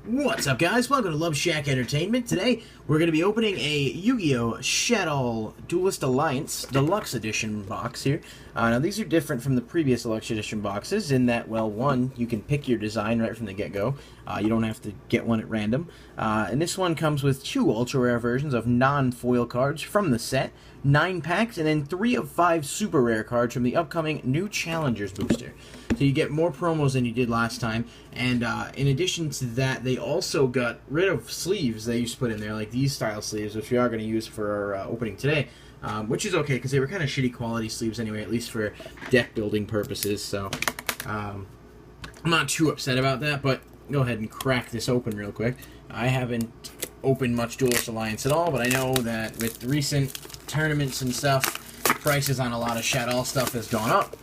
What's up, guys? Welcome to Loveshack Entertainment. Today, we're going to be opening a Yu-Gi-Oh! Shadow Duelist Alliance Deluxe Edition box here. Now, these are different from the previous Deluxe Edition boxes in that, well, one, you can pick your design right from the get-go. You don't have to get one at random. And this one comes with 2 ultra-rare versions of non-foil cards from the set, 9 packs, and then 3 of 5 super rare cards from the upcoming New Challengers booster. So you get more promos than you did last time, and in addition to that, they also got rid of sleeves they used to put in there, like these style sleeves, which we are going to use for our opening today, which is okay, because they were kind of shitty quality sleeves anyway, at least for deck building purposes, so I'm not too upset about that, but go ahead and crack this open real quick. I haven't opened much Duelist Alliance at all, but I know that with recent tournaments and stuff, prices on a lot of Shadow stuff has gone up.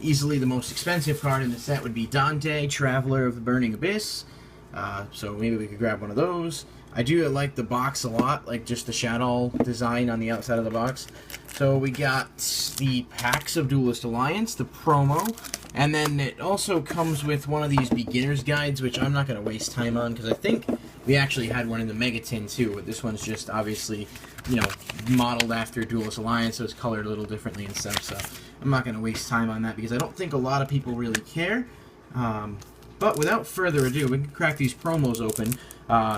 Easily the most expensive card in the set would be Dante, Traveler of the Burning Abyss, so maybe we could grab one of those. I do like the box a lot, like just the Shadow design on the outside of the box. So we got the packs of Duelist Alliance, the promo, and then it also comes with one of these beginner's guides, which I'm not going to waste time on, because I think we actually had one in the Mega Tin too, but this one's just obviously, you know, modeled after Duelist Alliance, so it's colored a little differently and stuff, so I'm not going to waste time on that, because I don't think a lot of people really care. But without further ado, we can crack these promos open.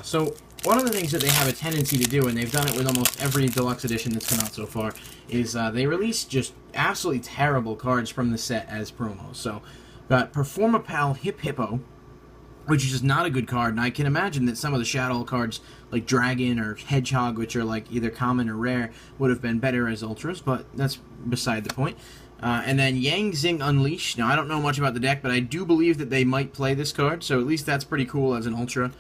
So one of the things that they have a tendency to do, and they've done it with almost every Deluxe Edition that's come out so far, is they release just absolutely terrible cards from the set as promos. So, got Performapal Hip Hippo, which is just not a good card, and I can imagine that some of the Shadow cards, like Dragon or Hedgehog, which are like either common or rare, would have been better as Ultras, but that's beside the point. And then Yang Zing Unleashed. Now, I don't know much about the deck, but I do believe that they might play this card, so at least that's pretty cool as an Ultra.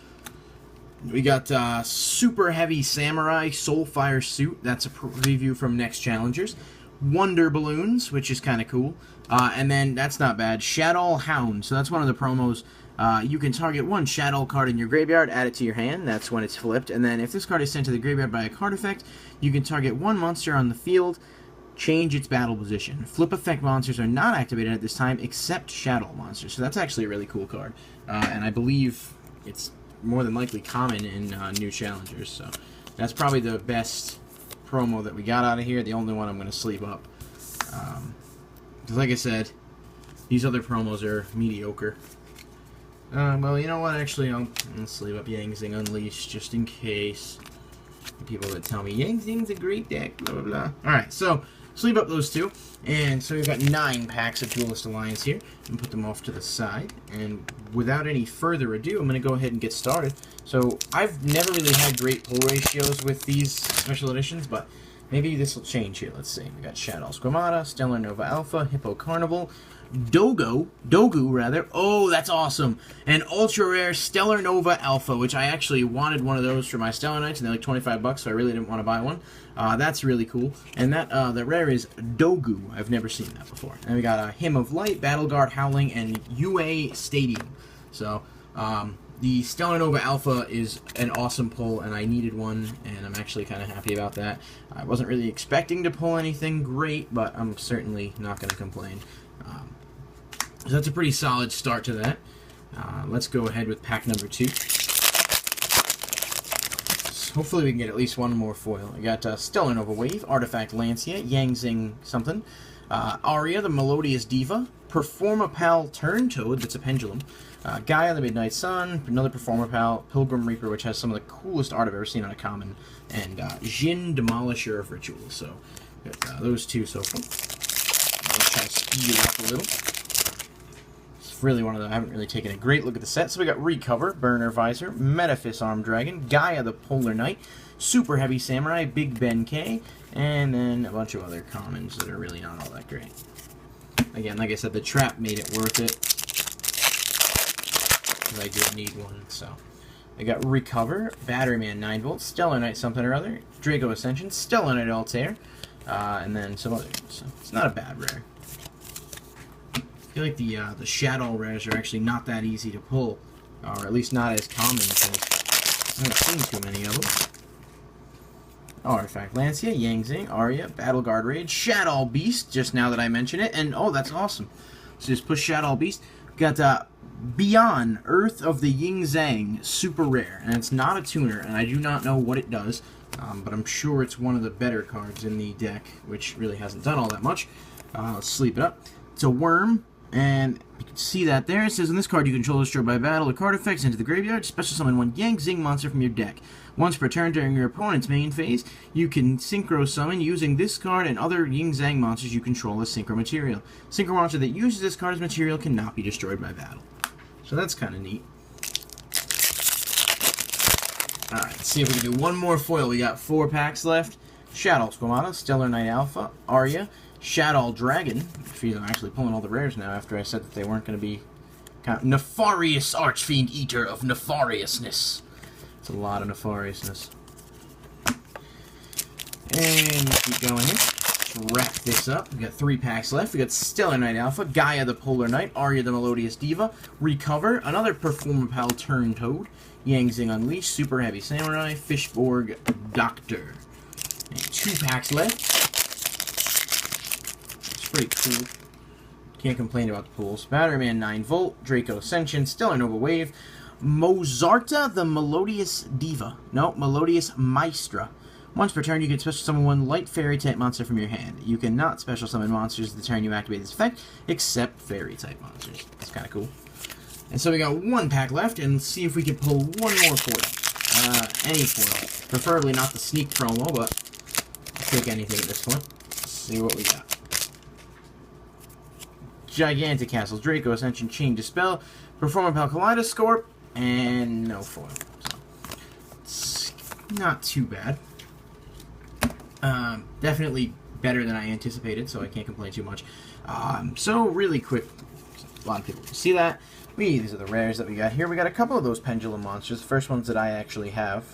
We got Super Heavy Samurai Soulfire Suit. That's a preview from Next Challengers. Wonder Balloons, which is kind of cool. And then, that's not bad, Shadow Hound. So that's one of the promos. You can target one Shadow card in your graveyard, add it to your hand. That's when it's flipped. And then if this card is sent to the graveyard by a card effect, you can target one monster on the field, change its battle position. Flip effect monsters are not activated at this time except Shadow monsters. So that's actually a really cool card. And I believe it's more than likely common in New Challengers. So that's probably the best promo that we got out of here. The only one I'm going to sleeve up. Because like I said, these other promos are mediocre. Well, you know what? Actually, I'm going to sleeve up Yang Zing Unleashed just in case. People that tell me Yang Zing's a great deck, blah blah blah. Alright, so sleeve up those two. And so we've got 9 packs of Duelist Alliance here. And put them off to the side. And without any further ado, I'm going to go ahead and get started. So I've never really had great pull ratios with these special editions, but maybe this will change here. Let's see. We got Shadow Squamata, Stellar Nova Alpha, Hippo Carnival, Dogu rather. Oh, that's awesome. An ultra rare Stellar Nova Alpha, which I actually wanted one of those for my Stellar Knights, and they're like 25 bucks, so I really didn't want to buy one. That's really cool. And that the rare is Dogu. I've never seen that before. And we got Hymn of Light, Battle Guard Howling, and UA Stadium. So, the Stellar Nova Alpha is an awesome pull, and I needed one, and I'm actually kind of happy about that. I wasn't really expecting to pull anything great, but I'm certainly not going to complain. So that's a pretty solid start to that. Let's go ahead with pack number 2. So hopefully we can get at least one more foil. I got Stellar Nova Wave, Artifact Lancia, Yang Zing something, Aria, the Melodious Diva, Performapal Turntoad, that's a pendulum, Gaia, the Midnight Sun, another Performapal, Pilgrim Reaper, which has some of the coolest art I've ever seen on a common, and Jin, Demolisher of Ritual. So, got those 2 so far. Let's try to speed it up a little. Really one of them. I haven't really taken a great look at the set. So we got Recover, Burner Visor, Metaphys Armed Dragon, Gaia the Polar Knight, Super Heavy Samurai, Big Ben K, and then a bunch of other commons that are really not all that great. Again, like I said, the trap made it worth it, because I did need one. So I got Recover, Batteryman 9V, Stellar Knight something or other, Draco Ascension, Stellar Knight Altair, and then some others. So it's not a bad rare. I feel like the Shadow rares are actually not that easy to pull, or at least not as common, because I haven't seen too many of them. Artifact Lancia, Yang Zing, Aria, Battle Guard Rage, Shadow Beast, just now that I mention it, and oh, that's awesome. So just push Shadow Beast. Got Beyond Earth of the Yin Zhang, super rare, and it's not a tuner, and I do not know what it does, but I'm sure it's one of the better cards in the deck, which really hasn't done all that much. Let's sleep it up. It's a worm, and you can see that there. It says, in this card you control destroyed by battle or card effects into the graveyard. Special summon one Yang Zing monster from your deck. Once per turn during your opponent's main phase, you can synchro summon using this card and other Yin Zhang monsters you control as synchro material. Synchro monster that uses this card as material cannot be destroyed by battle. So that's kind of neat. Alright, let's see if we can do one more foil. We got 4 packs left. Shadow Squamata, Stellar Knight Alpha, Arya, Shadow Dragon. I'm actually pulling all the rares now after I said that they weren't going to be... Nefarious Archfiend Eater of Nefariousness. It's a lot of nefariousness. And let's keep going here. Let's wrap this up. We've got 3 packs left. We got Stellar Knight Alpha, Gaia the Polar Knight, Arya the Melodious Diva, Recover, another Performapal Turn Toad, Yang Zing Unleashed, Super Heavy Samurai, Fishborg Doctor. And 2 packs left. It's pretty cool. Can't complain about the pools. Batterman 9 Volt, Draco Ascension, Stellar Nova Wave, Mozarta the Melodious Diva. No, Melodious Maestra. Once per turn, you can special summon one light fairy type monster from your hand. You cannot special summon monsters the turn you activate this effect, except fairy type monsters. That's kind of cool. And so we got 1 pack left, and let's see if we can pull one more foil. Any foil. Preferably not the sneak promo, but I'll take anything at this point. Let's see what we got. Gigantic Castles, Draco Ascension, Chain Dispel, Performapal Kaleidoscope, and no foil. So, it's not too bad. Definitely better than I anticipated, so I can't complain too much. So really quick, a lot of people see that. These are the rares that we got here. We got a couple of those Pendulum monsters, the first ones that I actually have.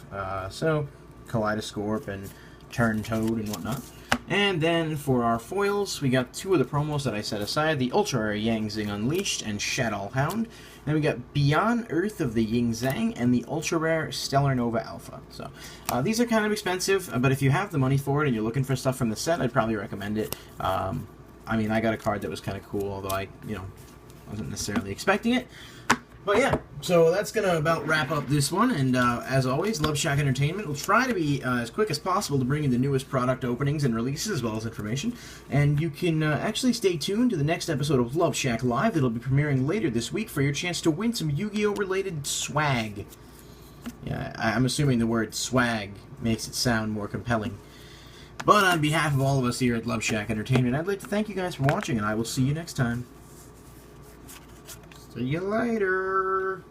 So Kaleidoscope and Turn Toad and whatnot. And then for our foils, we got 2 of the promos that I set aside, the Ultra Rare Yang Zing Unleashed and Shadow Hound. Then we got Beyond Earth of the Yin Zhang and the Ultra Rare Stellar Nova Alpha. So these are kind of expensive, but if you have the money for it and you're looking for stuff from the set, I'd probably recommend it. I mean, I got a card that was kind of cool, although I, wasn't necessarily expecting it. But yeah, so that's going to about wrap up this one, and as always, Loveshack Entertainment will try to be as quick as possible to bring you the newest product openings and releases, as well as information. And you can actually stay tuned to the next episode of Loveshack Live that'll be premiering later this week for your chance to win some Yu-Gi-Oh! Related swag. Yeah, I'm assuming the word swag makes it sound more compelling. But on behalf of all of us here at Loveshack Entertainment, I'd like to thank you guys for watching, and I will see you next time. See you later.